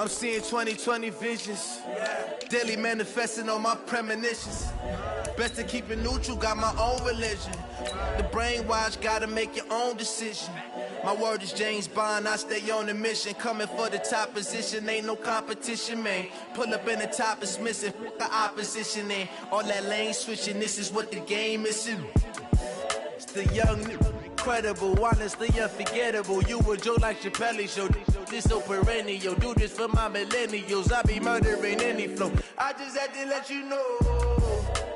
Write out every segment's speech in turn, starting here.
I'm seeing 2020 visions. Daily manifesting on my premonitions. Best to keep it neutral, got my own religion. The brainwash, gotta make your own decision. My word is James Bond, I stay on the mission. Coming for the top position, ain't no competition, man. Pull up in the top is missing, the opposition ain't. All that lane switching, this is what the game is. It's the young, incredible, honestly unforgettable. You a Joe like Chappelle show. This so perennial, do this for my millennials. I be murdering any flow. I just had to let you know.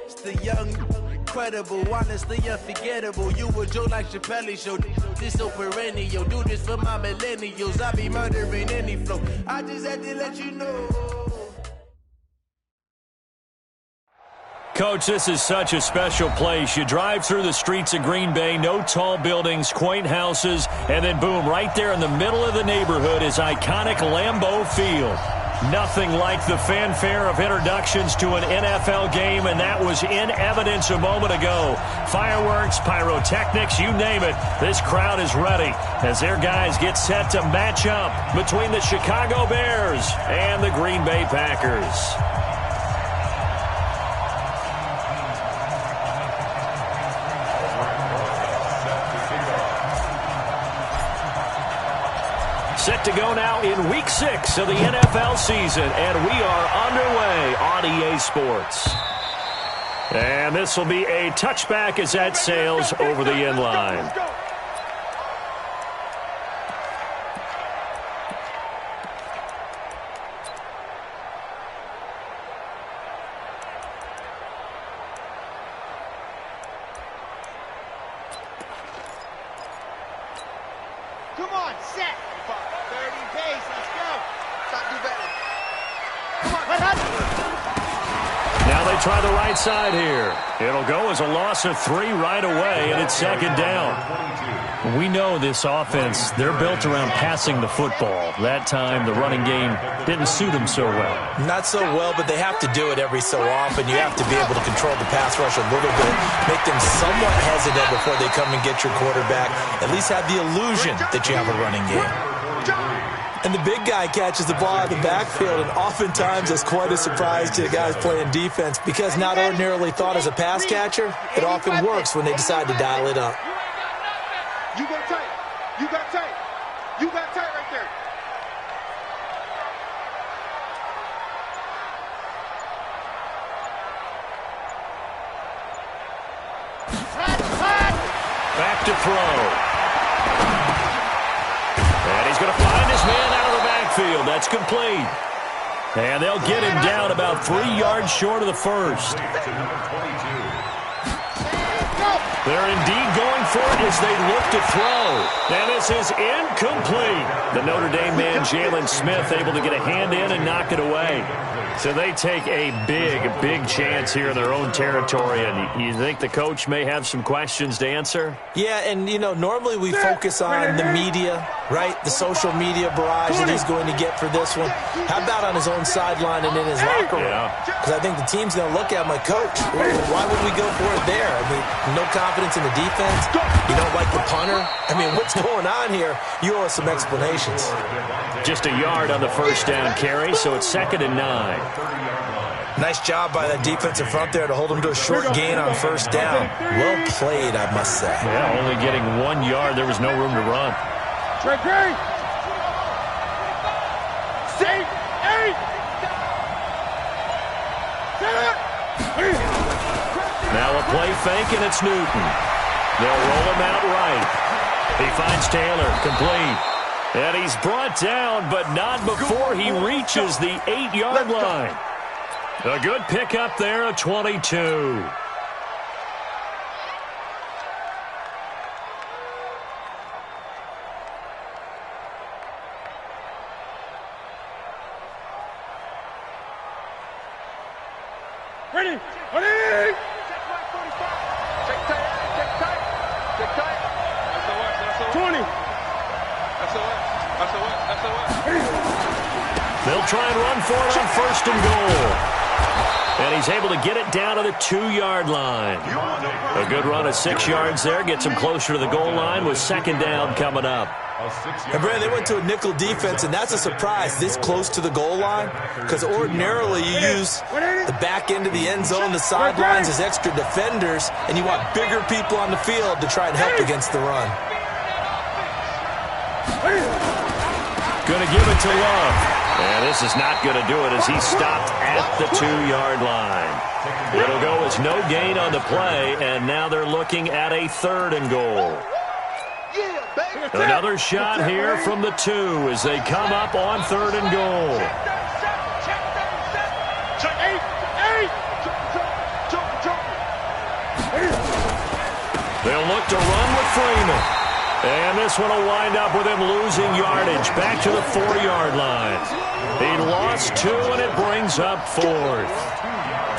It's the young, incredible, honestly unforgettable. You a Joe like Chappelle show. This so perennial, do this for my millennials. I be murdering any flow. I just had to let you know. Coach, this is such a special place. You drive through the streets of Green Bay, no tall buildings, quaint houses, and then boom, right there in the middle of the neighborhood is iconic Lambeau Field. Nothing like the fanfare of introductions to an NFL game, and that was in evidence a moment ago. Fireworks, pyrotechnics, you name it. This crowd is ready as their guys get set to match up between the Chicago Bears and the Green Bay Packers. Set to go now in Week 6 of the NFL season, and we are underway on EA Sports. And this will be a touchback as that sails over the end line. Come on, set. 30 pace, let's go. Stop, do better. Come on, now they try the right side here. It'll go as a loss of 3 right away, and it's second down. We know this offense, they're built around passing the football. That time, the running game didn't suit them so well. Not so well, but they have to do it every so often. You have to be able to control the pass rush a little bit, make them somewhat hesitant before they come and get your quarterback. At least have the illusion that you have a running game. And the big guy catches the ball out of the backfield, and oftentimes it's quite a surprise to the guys playing defense because not ordinarily thought as a pass catcher, it often works when they decide to dial it up. You got tight. You got tight. You got tight right there. Back to throw. And he's going to find his man out of the backfield. That's complete. And they'll get him down about 3 yards short of the first. They're indeed going for it as they look to throw. And this is incomplete. The Notre Dame man, Jalen Smith, able to get a hand in and knock it away. So they take a big chance here in their own territory. And you think the coach may have some questions to answer? Yeah, and, you know, normally we focus on the media, right? The social media barrage that he's going to get for this one. How about on his own sideline and in his locker room? Because I think the team's going to look at my coach. Why would we go for it there? I mean, no confidence in the defense. You don't like the punter. I mean, what's going on here? You owe us some explanations. Just a yard on the first down carry, so it's 2nd and 9. Nice job by that defensive front there to hold him to a short gain on first down. Well played, I must say. Yeah, only getting 1 yard. There was no room to run. Trey Green. 6, 8. Now a play fake, and it's Newton. They'll roll him out right. He finds Taylor, complete. And he's brought down, but not before he reaches the 8-yard line. A good pickup there at 22. Ready. Ready. Check tight. Check tight. Check tight. That's 20. They'll try and run for it on 1st and goal. And he's able to get it down to the 2-yard line. A good run of 6 yards there. Gets him closer to the goal line with 2nd down coming up. And Brandon, they went to a nickel defense, and that's a surprise this close to the goal line, because ordinarily you use the back end of the end zone, the sidelines as extra defenders, and you want bigger people on the field to try and help against the run. Going to give it to Love. And this is not going to do it as he stopped at the 2-yard line. It'll go as no gain on the play, and now they're looking at a 3rd and goal. Another shot here from the 2 as they come up on 3rd and goal. They'll look to run with Freeman. And this one will wind up with him losing yardage back to the 4-yard line. He lost 2, and it brings up 4th.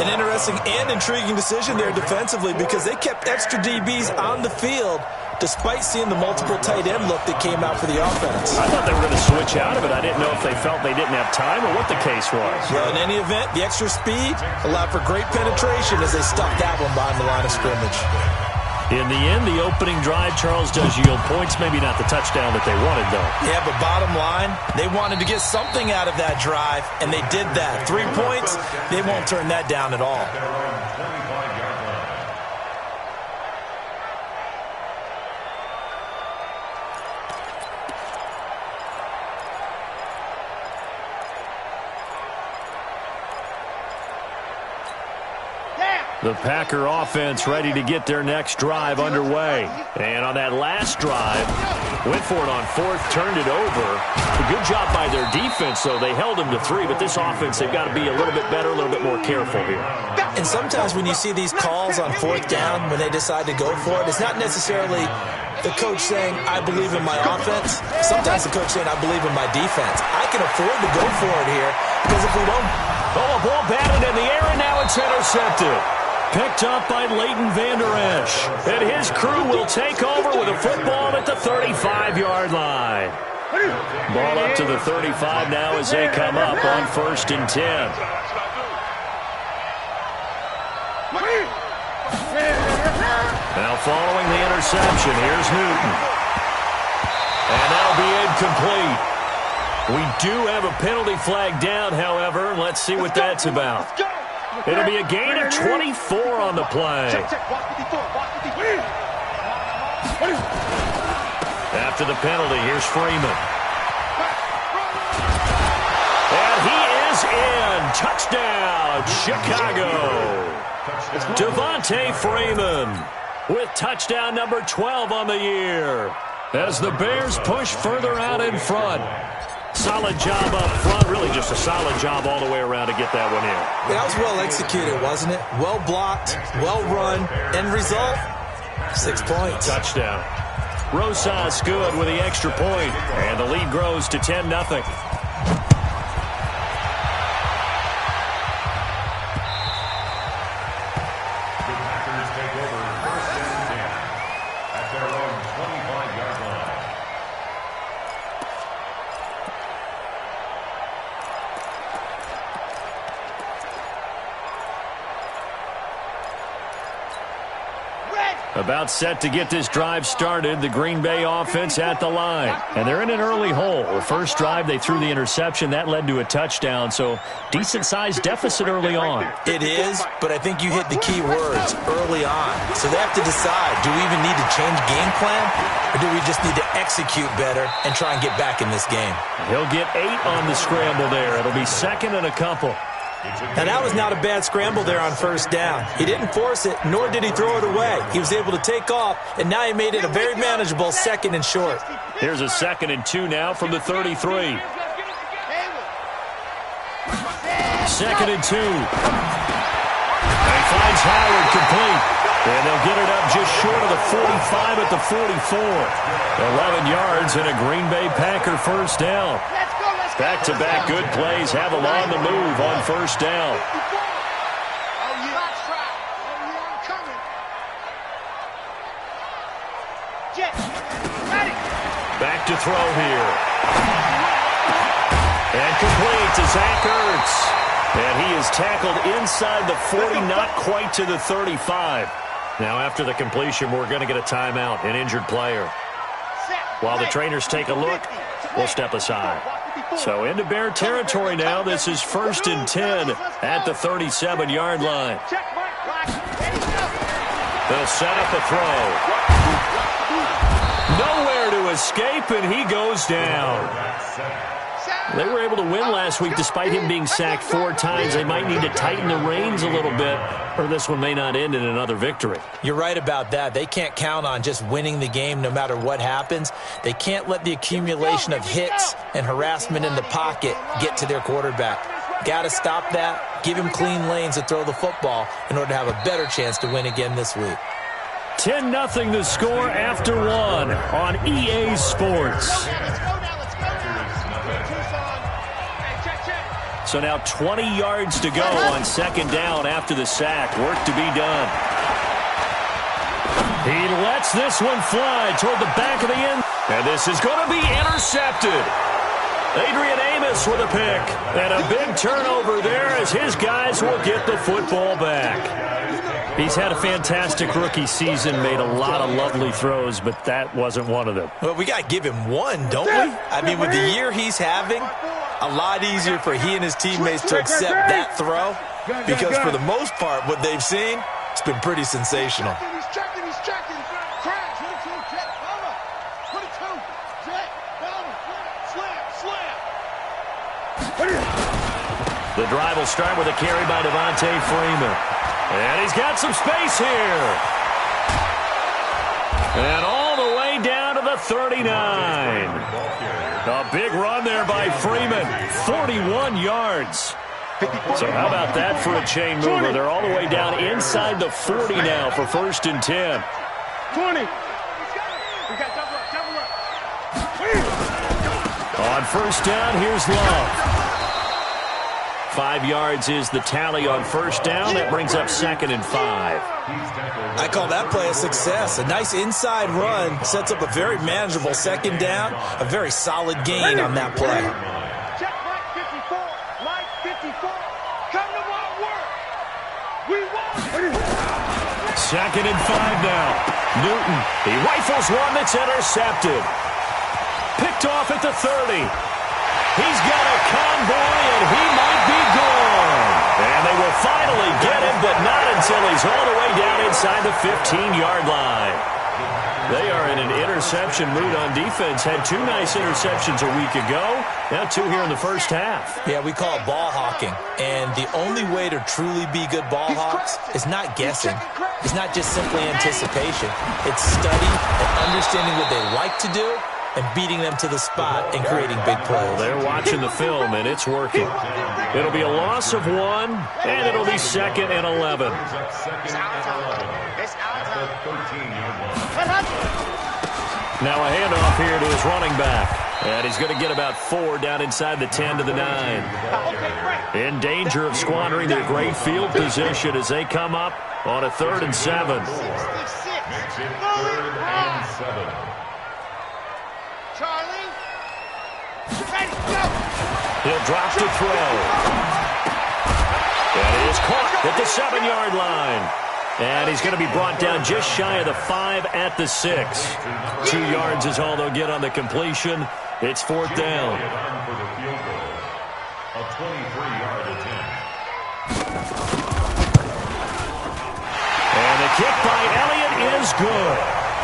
An interesting and intriguing decision there defensively, because they kept extra DBs on the field despite seeing the multiple tight end look that came out for the offense. I thought they were going to switch out of it. I didn't know if they felt they didn't have time or what the case was. Well, in any event, the extra speed allowed for great penetration as they stuffed that one behind the line of scrimmage. In the end, the opening drive, Charles, does yield points. Maybe not the touchdown that they wanted, though. Yeah, but bottom line, they wanted to get something out of that drive, and they did that. 3 points, they won't turn that down at all. The Packer offense ready to get their next drive underway. And on that last drive, went for it on 4th, turned it over. A good job by their defense, though. They held them to 3, but this offense, they've got to be a little bit better, a little bit more careful here. And sometimes when you see these calls on 4th down, when they decide to go for it, it's not necessarily the coach saying, I believe in my offense. Sometimes the coach saying, I believe in my defense. I can afford to go for it here, because if we don't... Oh, a ball batted in the air, and now it's intercepted. Picked up by Leighton Vander Esch. And his crew will take over with a football at the 35-yard line. Ball up to the 35 now as they come up on 1st and 10. Now following the interception, here's Newton. And that'll be incomplete. We do have a penalty flag down, however. Let's see what that's about. It'll be a gain of 24 on the play. After the penalty, here's Freeman. And he is in. Touchdown, Chicago. Devontae Freeman with touchdown number 12 on the year as the Bears push further out in front. Solid job up front, really just a solid job all the way around to get that one in. That was well executed, wasn't it? Well blocked, well run, end result, 6 points. Touchdown. Rosas good with the extra point, and the lead grows to 10-0. About set to get this drive started. The Green Bay offense at the line. And they're in an early hole. The first drive, they threw the interception. That led to a touchdown. So decent-sized deficit early on. It is, but I think you hit the key words, early on. So they have to decide, do we even need to change game plan? Or do we just need to execute better and try and get back in this game? He'll get 8 on the scramble there. It'll be 2nd and a couple. Now, that was not a bad scramble there on 1st down. He didn't force it, nor did he throw it away. He was able to take off, and now he made it a very manageable 2nd and short. Here's a 2nd and 2 now from the 33. 2nd and 2. And he finds Howard complete. And they'll get it up just short of the 45 at the 44. 11 yards and a Green Bay Packer 1st down. Back-to-back good plays have them on the move on 1st down. Back to throw here. And complete to Zach Ertz. And he is tackled inside the 40, not quite to the 35. Now after the completion, we're going to get a timeout, an injured player. Set. While the trainers take a look, we'll step aside. So into Bear territory now. This is 1st and 10 at the 37-yard line. They'll set up a throw. Nowhere to escape, and he goes down. They were able to win last week despite him being sacked 4 times. They might need to tighten the reins a little bit, or this one may not end in another victory. You're right about that. They can't count on just winning the game no matter what happens. They can't let the accumulation of hits and harassment in the pocket get to their quarterback. Got to stop that, give him clean lanes to throw the football in order to have a better chance to win again this week. 10-0 the score after 1 on EA Sports. So now 20 yards to go on 2nd down after the sack. Work to be done. He lets this one fly toward the back of the end. And this is going to be intercepted. Adrian Amos with a pick. And a big turnover there as his guys will get the football back. He's had a fantastic rookie season, made a lot of lovely throws, but that wasn't one of them. Well, we got to give him one, don't we? I mean, with the year he's having, a lot easier for he and his teammates to accept that throw because for the most part, what they've seen, it's been pretty sensational. He's checking. Crash. 22, jet, Bama. 22, jet, Bama. Slam. The drive will start with a carry by Devontae Freeman. And he's got some space here. And all the way down to the 39. A big run there by Freeman. 41 yards. So how about that for a chain mover? They're all the way down inside the 40 now for 1st and 10. 20. We got double up. On 1st down, here's Love. 5 yards is the tally on 1st down. That brings up 2nd and 5. I call that play a success. A nice inside run sets up a very manageable 2nd down. A very solid gain on that play. Check Mike 54. Mike 54. Come to my work. We won. 2nd and 5 now. Newton, he rifles one that's intercepted. Picked off at the 30. He's got a convoy, and he might be gone. And they will finally get him, but not until he's all the way down inside the 15-yard line. They are in an interception mood on defense. Had 2 nice interceptions a week ago. Now 2 here in the first half. Yeah, we call it ball hawking. And the only way to truly be good ball hawks is not guessing. It's not just simply anticipation. It's study and understanding what they like to do and beating them to the spot and creating big plays. They're watching the film, and it's working. It'll be a loss of 1, and it'll be 2nd and 11. Now a handoff here to his running back. And he's going to get about 4 down inside the 10 to the 9. In danger of squandering their great field position as they come up on a 3rd and 7. Charlie. Ready, go. He'll drop to throw. And he is caught at the 7-yard line. And he's going to be brought down just shy of the 5 at the 6. 2 yards is all they'll get on the completion. It's 4th down. A 23-yard attempt. And the kick by Elliott is good.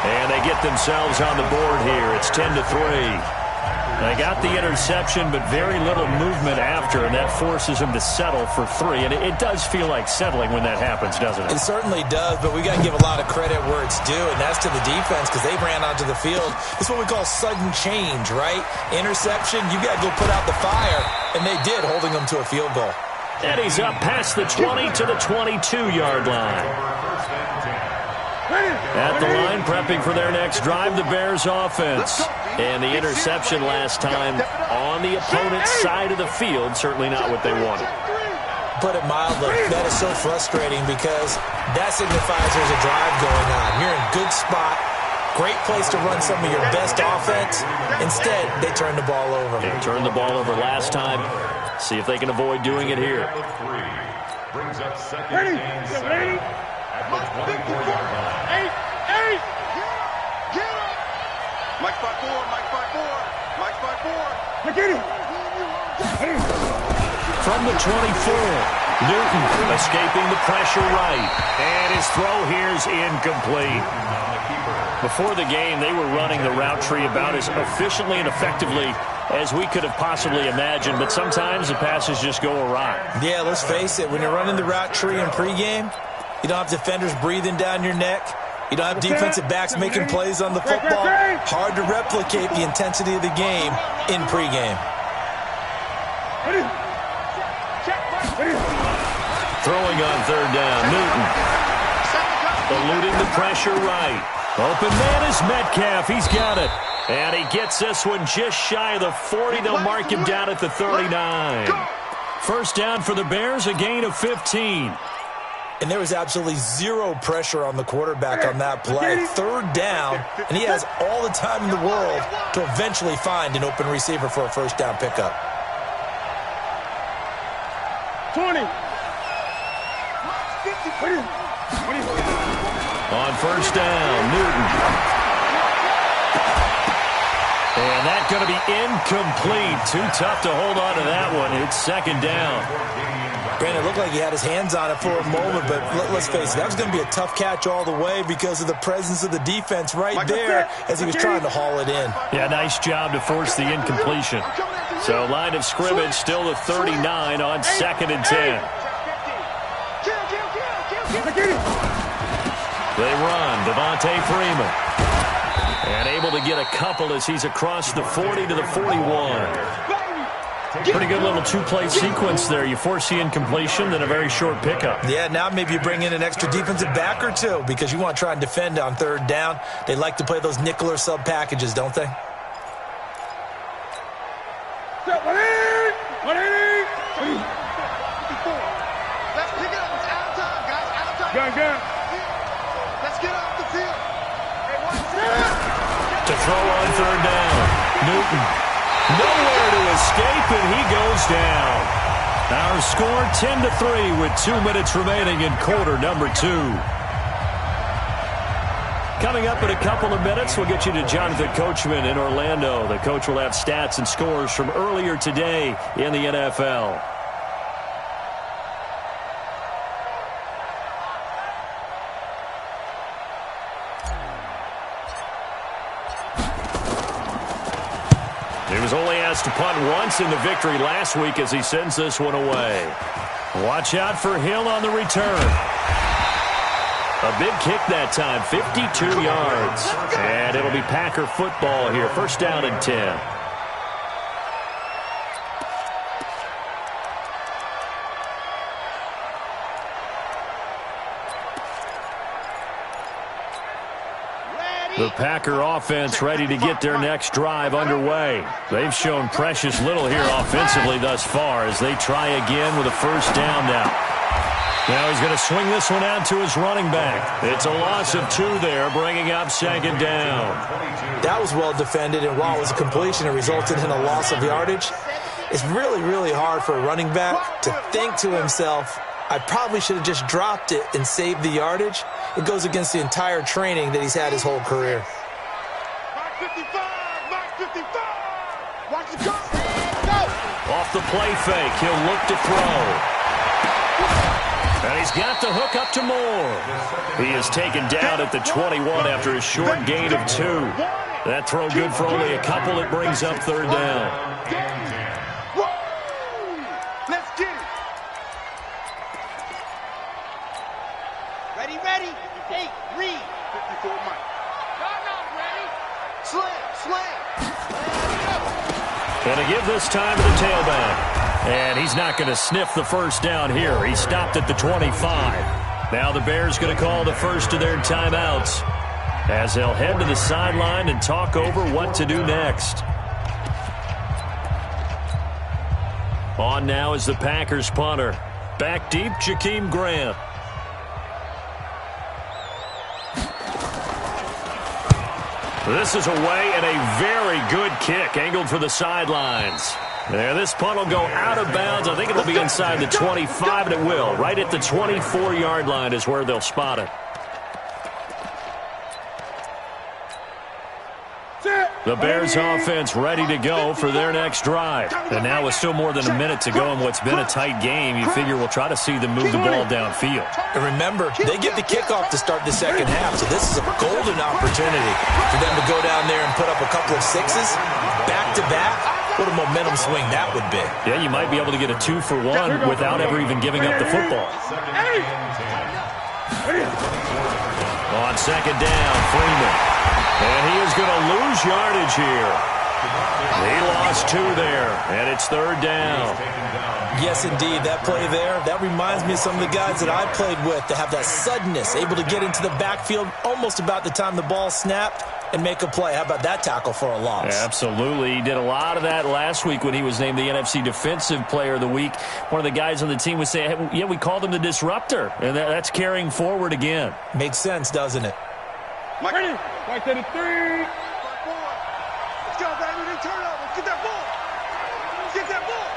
And they get themselves on the board here. It's 10-3. They got the interception, but very little movement after, and that forces them to settle for 3. And it does feel like settling when that happens, doesn't it? It certainly does, but we got to give a lot of credit where it's due, and that's to the defense because they ran onto the field. It's what we call sudden change, right? Interception, you got to go put out the fire, and they did, holding them to a field goal. And he's up past the 20 to the 22-yard line. At the line, prepping for their next drive, the Bears offense. And the interception last time on the opponent's side of the field, certainly not what they wanted. Put it mildly, that is so frustrating because that signifies there's a drive going on. You're in a good spot, great place to run some of your best offense. Instead, they turn the ball over. They turned the ball over last time. See if they can avoid doing it here. Brings up 2nd and 7 at the 24-yard line. 8. Get up. Mike 54. From the 24, Newton escaping the pressure right. And his throw here is incomplete. Before the game, they were running the route tree about as efficiently and effectively as we could have possibly imagined, but sometimes the passes just go awry. Yeah, let's face it, when you're running the route tree in pregame, you don't have defenders breathing down your neck. You don't have defensive backs making plays on the football. Hard to replicate the intensity of the game in pregame. Throwing on third down, Newton. Eluding the pressure right. Open man is Metcalf. He's got it. And he gets this one just shy of the 40. They'll mark him down at the 39. First down for the Bears, a gain of 15. And there was absolutely zero pressure on the quarterback on that play. Third down, and he has all the time in the world to eventually find an open receiver for a first down pickup. 20. On first down, Newton. And that's going to be incomplete. Too tough to hold on to that one. It's second down. Granted, it looked like he had his hands on it for a moment, but let's face it, that was going to be a tough catch all the way because of the presence of the defense right there as he was trying to haul it in. Yeah, nice job to force the incompletion. So line of scrimmage still the 39 on 2nd and 10. They run, Devontae Freeman. And able to get a couple as he's across the 40 to the 41. Pretty good little two-play sequence there. You force the incompletion, then a very short pickup. Yeah, now maybe you bring in an extra defensive back or two because you want to try and defend on third down. They like to play those nickel or sub packages, don't they? Let's pick it up. It's out of time, guys. Out of time. Gun. Let's get off the field. To throw on third down, Newton. Nowhere to escape, and he goes down. Our score 10-3 with 2 minutes remaining in quarter number 2. Coming up in a couple of minutes, we'll get you to Jonathan Coachman in Orlando. The coach will have stats and scores from earlier today in the NFL. He was only asked to punt once in the victory last week as he sends this one away. Watch out for Hill on the return. A big kick that time, 52 yards. And it'll be Packer football here, first down and 10. The Packer offense ready to get their next drive underway. They've shown precious little here offensively thus far as they try again with a first down now. Now he's going to swing this one out to his running back. It's a loss of 2 there, bringing up second down. That was well defended, and while it was a completion, it resulted in a loss of yardage. It's really, really hard for a running back to think to himself, I probably should have just dropped it and saved the yardage. It goes against the entire training that he's had his whole career. Mark 55! Mark 55! Watch the go! Off the play fake, he'll look to throw. And he's got the hook up to Moore. He is taken down at the 21 after a short gain of 2. That throw good for only a couple. It brings up third down. Let's get it! Ready? Hey, read. 54 Mike. Not ready. Slam. And to give this time to the tailback. And he's not going to sniff the first down here. He stopped at the 25. Now the Bears going to call the first of their timeouts as they'll head to the sideline and talk over what to do next. On now is the Packers punter. Back deep, Jakeem Grant. This is away and a very good kick angled for the sidelines. There, this punt will go out of bounds. I think it'll be inside the 25, and it will. Right at the 24-yard line is where they'll spot it. Set. The Bears offense ready to go for their next drive. And now with still more than a minute to go in what's been a tight game, you figure we'll try to see them move the ball downfield. And remember, they get the kickoff to start the second half, so this is a golden opportunity for them to go down there and put up a couple of sixes back-to-back. What a momentum swing that would be. Yeah, you might be able to get a 2-for-1 without ever even giving up the football. On second down, Freeman. And he is going to lose yardage here. He lost 2 there, and it's third down. Yes, indeed. That play there, that reminds me of some of the guys that I played with that have that suddenness, able to get into the backfield almost about the time the ball snapped and make a play. How about that tackle for a loss? Absolutely. He did a lot of that last week when he was named the NFC Defensive Player of the Week. One of the guys on the team was saying, hey, yeah, we called him the disruptor, and that's carrying forward again. Makes sense, doesn't it? Ready? Right to the 3. 4. Let's go, baby. Turnover. Get that ball. Get that ball.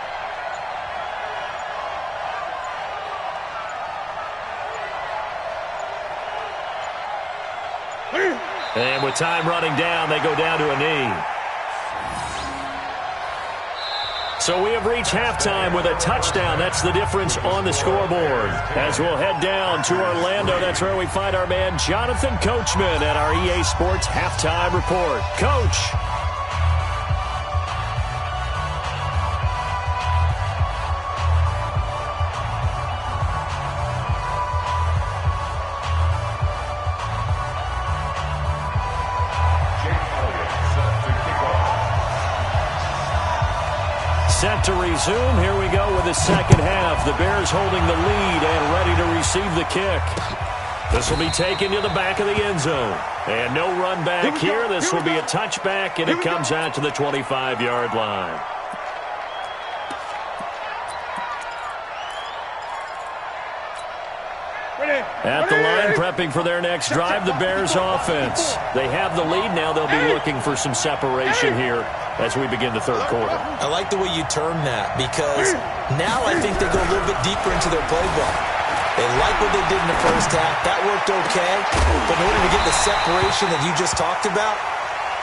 And with time running down, they go down to a knee. So we have reached halftime with a touchdown. That's the difference on the scoreboard. As we'll head down to Orlando, that's where we find our man Jonathan Coachman at our EA Sports Halftime Report. Coach. Set to resume. Here we go with the second half. The Bears holding the lead and ready to receive the kick. This will be taken to the back of the end zone. And no run back here. This will be a touchback, and it comes out to the 25-yard line. At the line, prepping for their next drive, the Bears offense. They have the lead. Now they'll be looking for some separation here as we begin the third quarter. I like the way you term that, because now I think they go a little bit deeper into their playbook. They like what they did in the first half. That worked okay. But in order to get the separation that you just talked about,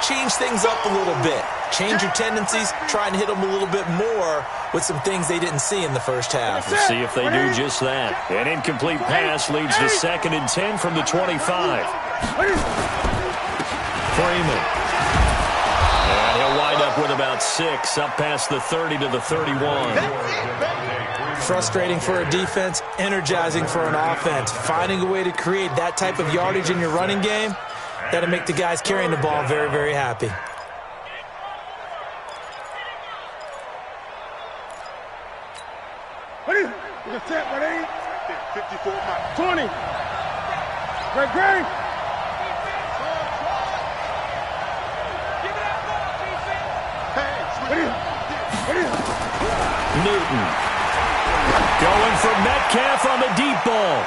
change things up a little bit. Change your tendencies. Try and hit them a little bit more with some things they didn't see in the first half. We'll see if they do just that. An incomplete pass leads to 2nd and 10 from the 25. Freeman. And he'll wind up with about 6, up past the 30 to the 31. Frustrating for a defense, energizing for an offense. Finding a way to create that type of yardage in your running game, that'll make the guys carrying the ball very, very happy. Ready? We're set, ready? 54 miles. 20. Great. Ready? Newton. Going for Metcalf on the deep ball.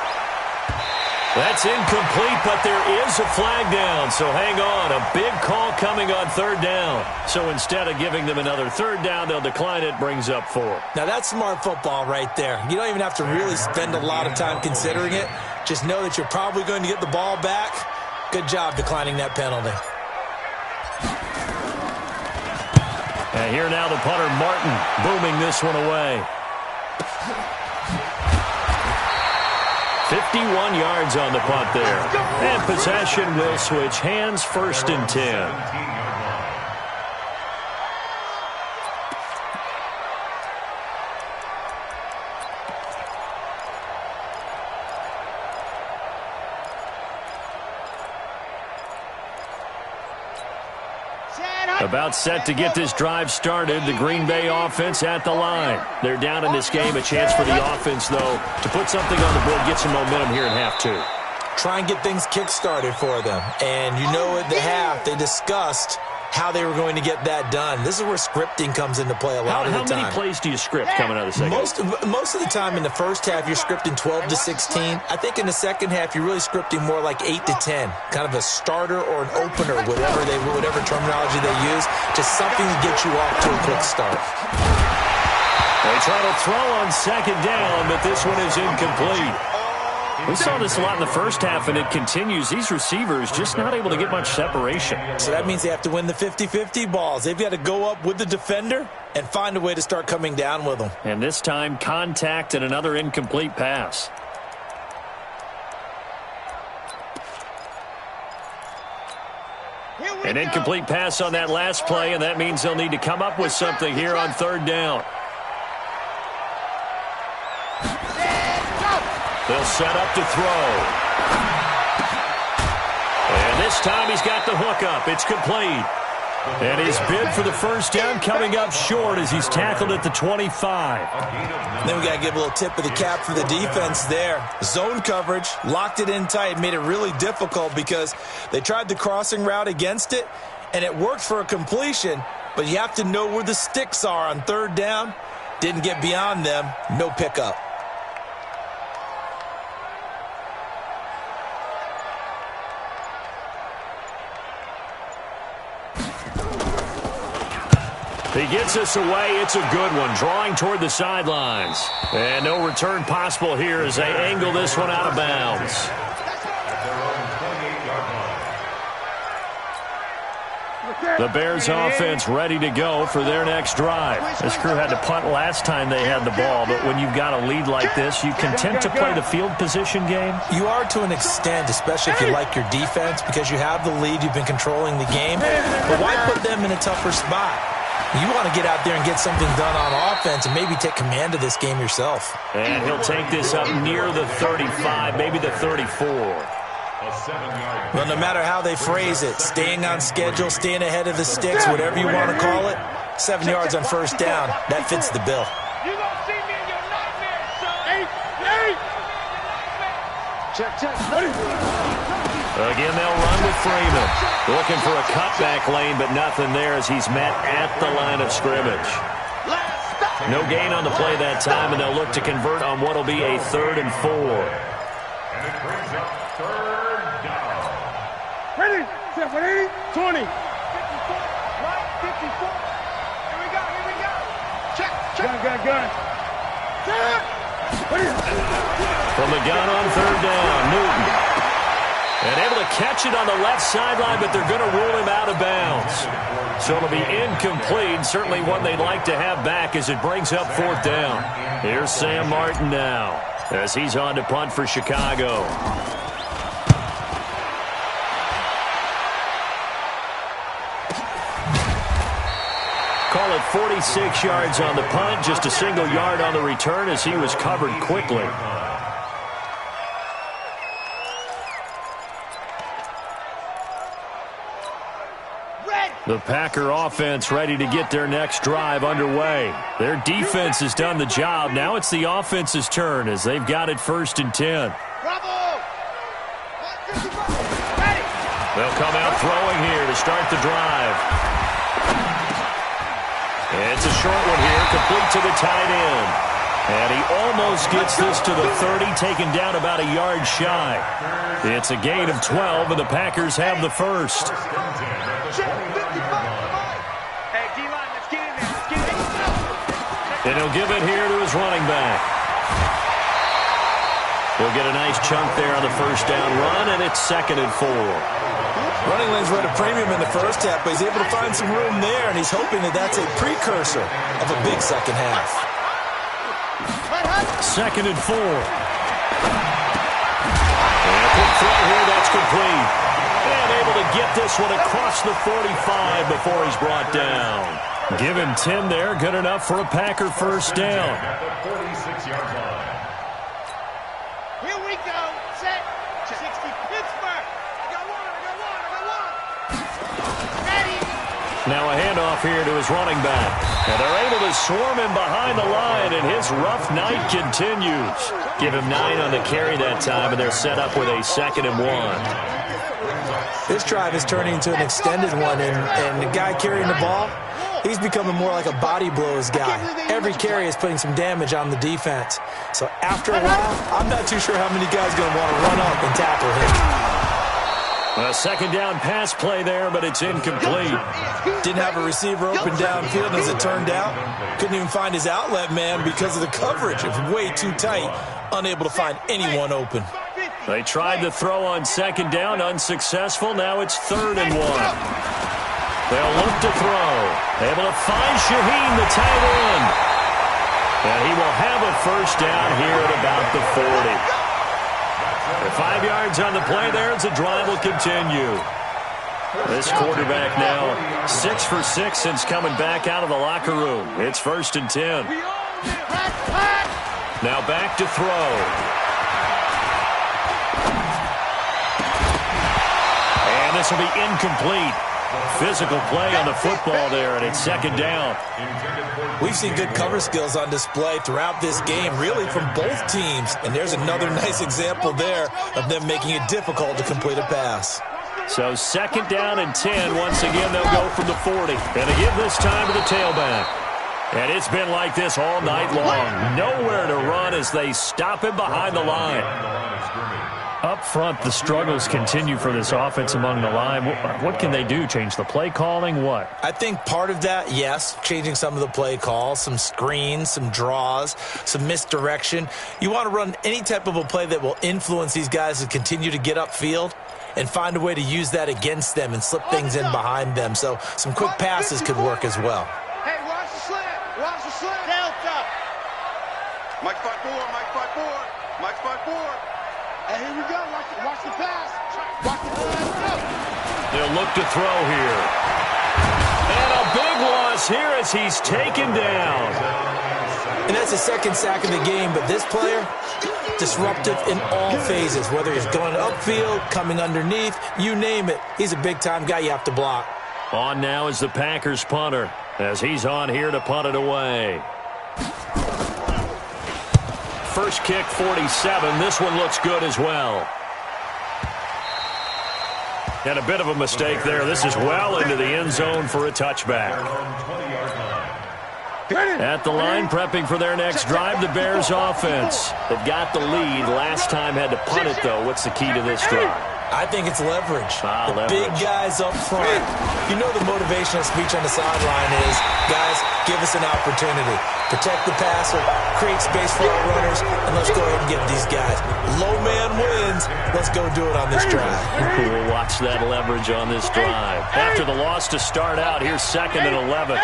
That's incomplete, but there is a flag down, so hang on. A big call coming on third down. So instead of giving them another third down, they'll decline it, brings up 4. Now that's smart football right there. You don't even have to really spend a lot of time considering it. Just know that you're probably going to get the ball back. Good job declining that penalty. And here now the punter, Martin, booming this one away. 51 yards on the punt there. And possession will switch hands, 1st and 10. About set to get this drive started. The Green Bay offense at the line. They're down in this game. A chance for the offense, though, to put something on the board, get some momentum here in half 2. Try and get things kick-started for them. And you know at the half, they discussed how they were going to get that done. This is where scripting comes into play a lot of the time. How many plays do you script coming out of the second? Most of the time in the first half, you're scripting 12 to 16. I think in the second half, you're really scripting more like 8 to 10. Kind of a starter or an opener, whatever terminology they use. Just something to get you off to a quick start. They try to throw on second down, but this one is incomplete. We saw this a lot in the first half, and it continues. These receivers just not able to get much separation. So that means they have to win the 50-50 balls. They've got to go up with the defender and find a way to start coming down with them. And this time, contact and another incomplete pass. An incomplete pass on that last play, and that means they'll need to come up with something here on third down. They'll set up to throw. And this time he's got the hook up. It's complete. And his bid for the first down coming up short as he's tackled at the 25. Then we got to give a little tip of the cap for the defense there. Zone coverage, locked it in tight, made it really difficult because they tried the crossing route against it, and it worked for a completion, but you have to know where the sticks are on third down. Didn't get beyond them, no pickup. He gets us away. It's a good one, drawing toward the sidelines. And no return possible here as they angle this one out of bounds. The Bears offense ready to go for their next drive. This crew had to punt last time they had the ball, but when you've got a lead like this, you content to play the field position game? You are to an extent, especially if you like your defense, because you have the lead, you've been controlling the game. But why put them in a tougher spot? You want to get out there and get something done on offense and maybe take command of this game yourself. And he'll take this up near the 35, maybe the 34. Well, no matter how they phrase it, staying on schedule, staying ahead of the sticks, whatever you want to call it, 7 yards on first down, that fits the bill. You gonna see me in your nightmares, son. Check. Again, they'll run with Freeman. Looking for a cutback lane, but nothing there as he's met at the line of scrimmage. No gain on the play that time, and they'll look to convert on what will be a 3rd and 4. And it brings up third down. Ready, set, ready, 20. 54, right, 54. Here we go. Check. Gun. Set. Ready. From the gun on third down, Newton. And able to catch it on the left sideline, but they're going to rule him out of bounds. So it'll be incomplete, certainly one they'd like to have back as it brings up 4th down. Here's Sam Martin now as he's on to punt for Chicago. Call it 46 yards on the punt, just a single yard on the return as he was covered quickly. The Packer offense ready to get their next drive underway. Their defense has done the job. Now it's the offense's turn as they've got it 1st and 10. They'll come out throwing here to start the drive. It's a short one here, complete to the tight end. And he almost gets this to the 30, taken down about a yard shy. It's a gain of 12, and the Packers have the first. And he'll give it here to his running back. He'll get a nice chunk there on the first down run, and it's 2nd and 4. Running lanes were at a premium in the first half, but he's able to find some room there, and he's hoping that that's a precursor of a big second half. 2nd and 4. And a quick throw here, that's complete. And able to get this one across the 45 before he's brought down. Give him 10 there, good enough for a Packer first down. At the 46-yard line. Here we go. Set. 60 Pittsburgh. I got one. Ready. Now a handoff here to his running back. And they're able to swarm him behind the line, and his rough night continues. Give him 9 on the carry that time, and they're set up with a 2nd and 1. This drive is turning into an extended one, and the guy carrying the ball, he's becoming more like a body blows guy. Every carry is putting some damage on the defense. So after a while, I'm not too sure how many guys are going to want to run up and tackle him. A 2nd down pass play there, but it's incomplete. Didn't have a receiver open downfield, as it turned out. Couldn't even find his outlet man because of the coverage. It was way too tight, unable to find anyone open. They tried to throw on second down, unsuccessful. Now it's 3rd and 1. They'll look to throw. Able to find Shaheen, the tight end. And he will have a first down here at about the 40. The 5 yards on the play there as the drive will continue. This quarterback now 6 for 6 since coming back out of the locker room. It's 1st and 10. Now back to throw. And this will be incomplete. Physical play on the football there, and it's 2nd down. We've seen good cover skills on display throughout this game, really from both teams. And there's another nice example there of them making it difficult to complete a pass. So 2nd down and 10. Once again, they'll go from the 40. And they give this time to the tailback. And it's been like this all night long. Nowhere to run as they stop him behind the line. Up front, the struggles continue for this offense among the line. What can they do? Change the play calling? What? I think part of that, yes, changing some of the play calls, some screens, some draws, some misdirection. You want to run any type of a play that will influence these guys to continue to get upfield and find a way to use that against them and slip things in behind them. So some quick passes could work as well. Hey, watch the slant. Watch the slant. Delta. Mike 5-4. Mike 5-4. Mike 5-4. And here we go. Watch the pass. Watch the pass. They'll look to throw here. And a big loss here as he's taken down. And that's the 2nd sack of the game, but this player, disruptive in all phases, whether he's going upfield, coming underneath, you name it. He's a big-time guy you have to block. On now is the Packers punter as he's on here to punt it away. First kick, 47. This one looks good as well. And a bit of a mistake there. This is well into the end zone for a touchback. At the line, prepping for their next drive, the Bears offense. They've got the lead. Last time had to punt it, though. What's the key to this drive? I think it's leverage. Leverage. Big guys up front. You know the motivational speech on the sideline is, guys, give us an opportunity. Protect the passer, create space for our runners, and let's go ahead and get these guys. Low man wins. Let's go do it on this drive. We'll watch that leverage on this drive. After the loss to start out, here's 2nd and 11.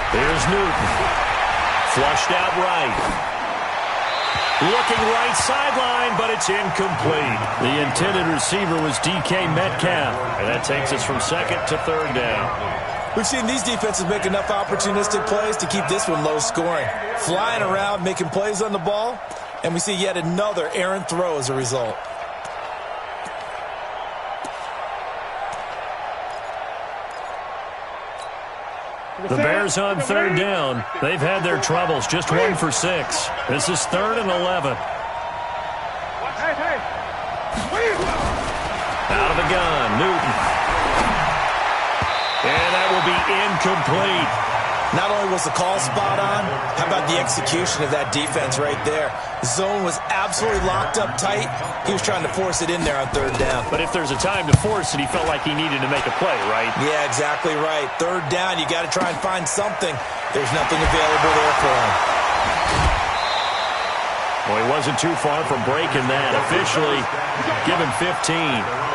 Here's Newton. Flushed out right. Looking right sideline, but it's incomplete. The intended receiver was DK Metcalf. And that takes us from 2nd to 3rd down. We've seen these defenses make enough opportunistic plays to keep this one low scoring. Flying around, making plays on the ball, and we see yet another errant throw as a result. The Bears on 3rd down. They've had their troubles, just 1 for 6. This is 3rd and 11. Out of the gun, Newton. And that will be incomplete. Not only was the call spot on, how about the execution of that defense right there? The zone was absolutely locked up tight. He was trying to force it in there on 3rd down. But if there's a time to force it, he felt like he needed to make a play, right? Yeah, exactly right. 3rd down, you got to try and find something. There's nothing available there for him. Well, he wasn't too far from breaking that. Officially, give him 15.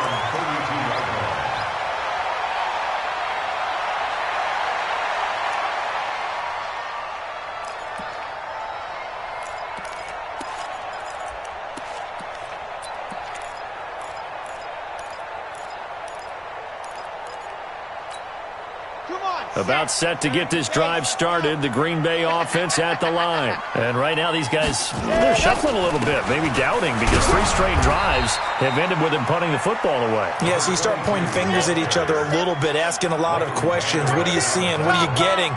About set to get this drive started. The Green Bay offense at the line. And right now these guys, they're shuffling a little bit, maybe doubting, because 3 straight drives have ended with them punting the football away. Yeah, so you start pointing fingers at each other a little bit, asking a lot of questions. What are you seeing? What are you getting?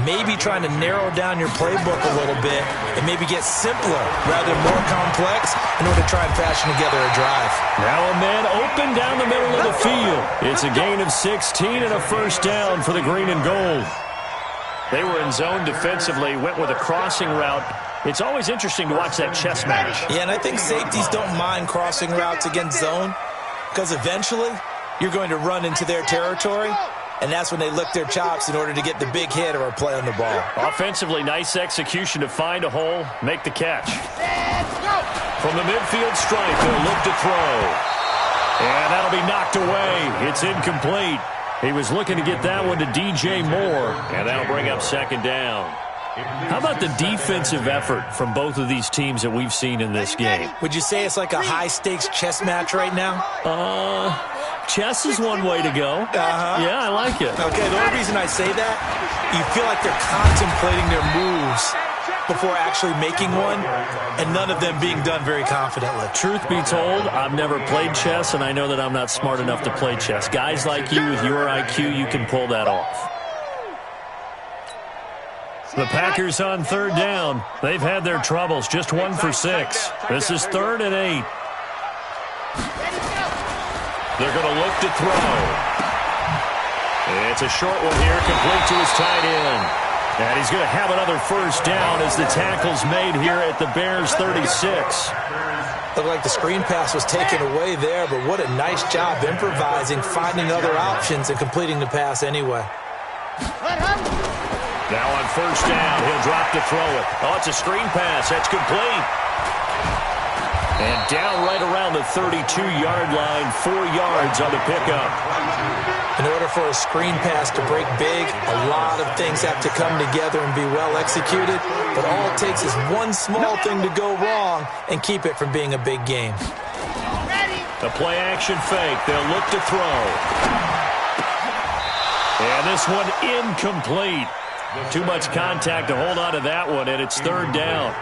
Maybe trying to narrow down your playbook a little bit and maybe get simpler rather than more complex in order to try and fashion together a drive. Now a man open down the middle of the field. It's a gain of 16 and a first down for the green and gold. They were in zone defensively, went with a crossing route. It's always interesting to watch that chess match. Yeah, and I think safeties don't mind crossing routes against zone because eventually you're going to run into their territory. and that's when they lick their chops in order to get the big hit or a play on the ball. Offensively, nice execution to find a hole, make the catch. From the midfield stripe, they'll look to throw. And that'll be knocked away. It's incomplete. He was looking to get that one to DJ Moore, and that'll bring up second down. How about the defensive effort from both of these teams that we've seen in this game? Would you say it's like a high-stakes chess match right now? Chess is one way to go. Yeah, I like it. Okay, the only reason I say that, you feel like they're contemplating their moves before actually making one, and none of them being done very confidently. Truth be told, I've never played chess, and I know that I'm not smart enough to play chess. Guys like you with your IQ, you can pull that off. The Packers on third down. They've had their troubles, just 1 for 6. This is 3rd and 8. They're going to look to throw. It's a short one here, complete to his tight end. And he's going to have another first down as the tackle's made here at the Bears' 36. Looked like the screen pass was taken away there, but what a nice job improvising, finding other options, and completing the pass anyway. Now on first down, he'll drop to throw it. Oh, it's a screen pass. That's complete. And down right around the 32-yard line, 4 yards on the pickup. In order for a screen pass to break big, a lot of things have to come together and be well executed. But all it takes is one small thing to go wrong and keep it from being a big game. The play-action fake. They'll look to throw. And this one incomplete. Too much contact to hold on to that one, and it's 3rd down.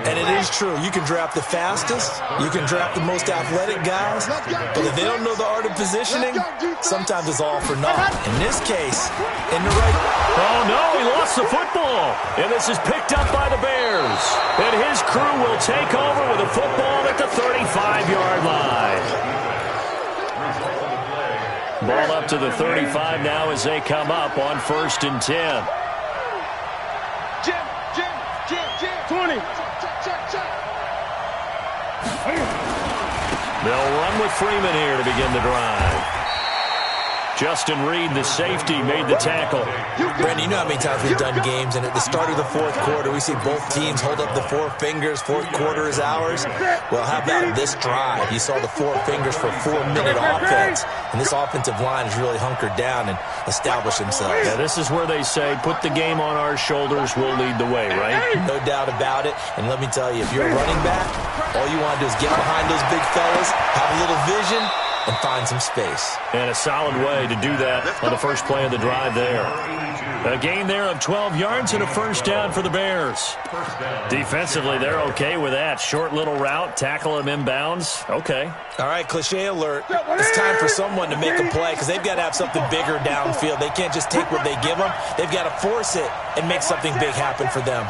And it is true. You can draft the fastest. You can draft the most athletic guys. But if they don't know the art of positioning, sometimes it's all for naught. In this case, in the right... Oh, no, he lost the football. And this is picked up by the Bears. And his crew will take over with a football at the 35-yard line. Ball up to the 35 now as they come up on 1st and 10. Jim, 20. They'll run with Freeman here to begin the drive. Justin Reed, the safety, made the tackle. Brandon, you know how many times we've done games, and at the start of the 4th quarter, we see both teams hold up the 4 fingers, 4th quarter is ours. Well, how about this drive? You saw the 4 fingers for a 4-minute offense, and this offensive line has really hunkered down and established themselves. Yeah, this is where they say, put the game on our shoulders, we'll lead the way, right? No doubt about it, and let me tell you, if you're a running back, all you want to do is get behind those big fellas, have a little vision, and find some space. And a solid way to do that on the first play of the drive there. A gain there of 12 yards and a first down for the Bears. Defensively, they're okay with that. Short little route, tackle him inbounds. Okay. All right, cliche alert. It's time for someone to make a play because they've got to have something bigger downfield. They can't just take what they give them. They've got to force it and make something big happen for them.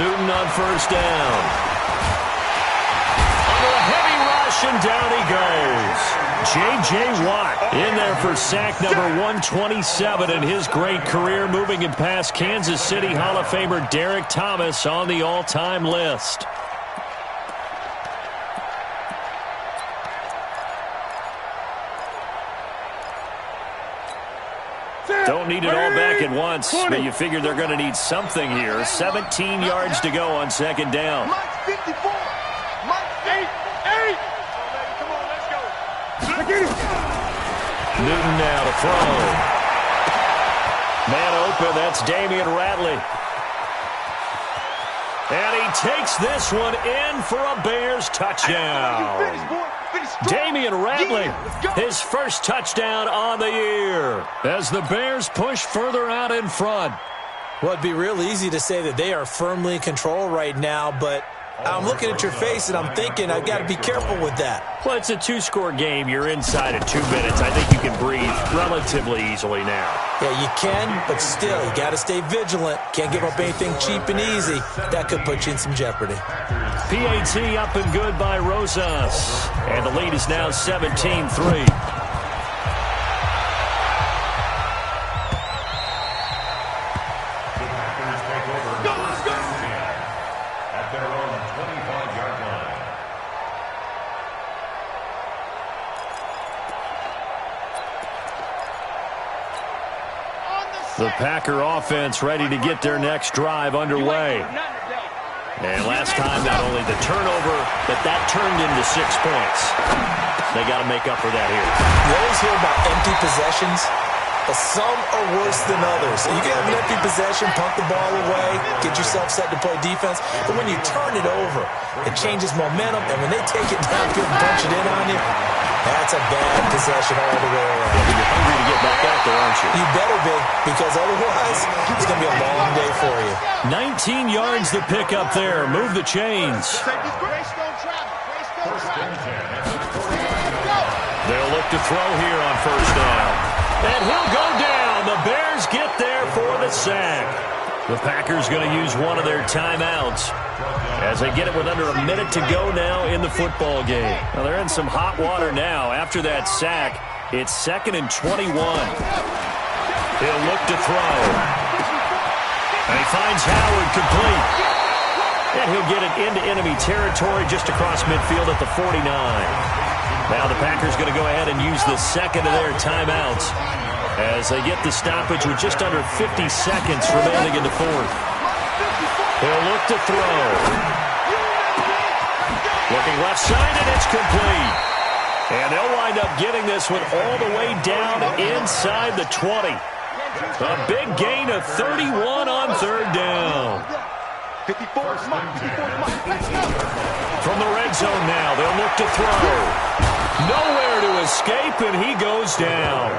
Newton on first down. And down he goes. J.J. Watt in there for sack number 127 in his great career, moving him past Kansas City Hall of Famer Derek Thomas on the all-time list. Don't need it all back at once, but you figure they're going to need something here. 17 yards to go on second down. Newton now to throw. Man open, that's Damian Ratley. And he takes this one in for a Bears touchdown. Damian Ratley, his first touchdown on the year as the Bears push further out in front. Well, it'd be real easy to say that they are firmly in control right now, but I'm looking at your face and I'm thinking I've got to be careful with that. Well, it's a 2-score game. You're inside at 2 minutes. I think you can breathe relatively easily now. Yeah, you can, but still, you got to stay vigilant. Can't give up anything cheap and easy. That could put you in some jeopardy. PAT up and good by Rosas. And the lead is now 17-3. The Packer offense ready to get their next drive underway. And last time, not only the turnover, but that turned into 6 points. They got to make up for that here. You always hear about empty possessions. Some are worse than others. You can have an empty possession, punt the ball away, get yourself set to play defense. But when you turn it over, it changes momentum. And when they take it downfield and bunch it in on you, that's a bad possession all the way around. Well, you're hungry to get back out there, aren't you? You better be, because otherwise it's going to be a long day for you. 19 yards to pick up there. Move the chains. They'll look to throw here on first down. And he'll go down. The Bears get there for the sack. The Packers going to use one of their timeouts as they get it with under a minute to go now in the football game. Now they're in some hot water now. After that sack, it's 2nd and 21. He'll look to throw. And he finds Howard complete. And he'll get it into enemy territory just across midfield at the 49. Now the Packers going to go ahead and use the second of their timeouts as they get the stoppage with just under 50 seconds remaining in the fourth. He'll look to throw. Looking left side, and it's complete. And they'll wind up getting this one all the way down inside the 20. A big gain of 31 on third down. 54, From the red zone now, they'll look to throw. Nowhere to escape, and he goes down.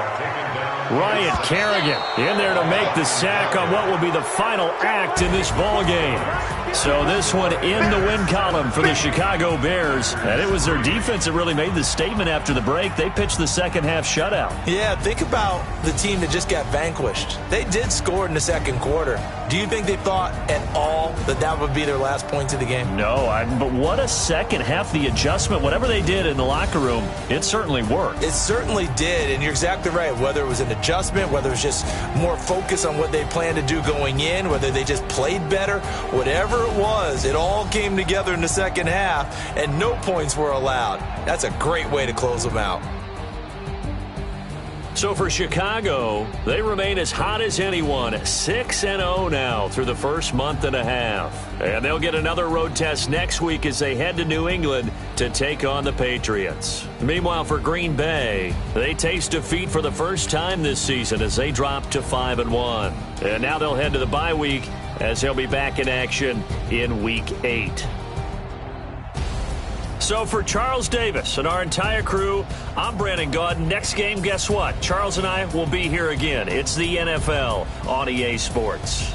Ryan Kerrigan in there to make the sack on what will be the final act in this ball game. So this one in the win column for the Chicago Bears. And it was their defense that really made the statement after the break. They pitched the second half shutout. Yeah, think about the team that just got vanquished. They did score in the second quarter. Do you think they thought at all that that would be their last points of the game? No, but what a second half. The adjustment, whatever they did in the locker room, it certainly worked. It certainly did, and you're exactly right. Whether it was an adjustment, whether it was just more focus on what they planned to do going in, whether they just played better, whatever it was, it all came together in the second half, and no points were allowed. That's a great way to close them out. So for Chicago, they remain as hot as anyone, 6-0 now through the first month and a half. And they'll get another road test next week as they head to New England to take on the Patriots. Meanwhile, for Green Bay, they taste defeat for the first time this season as they drop to 5-1. And now they'll head to the bye week as they'll be back in action in Week 8. So for Charles Davis and our entire crew, I'm Brandon Gaud. Next game, guess what? Charles and I will be here again. It's the NFL on EA Sports.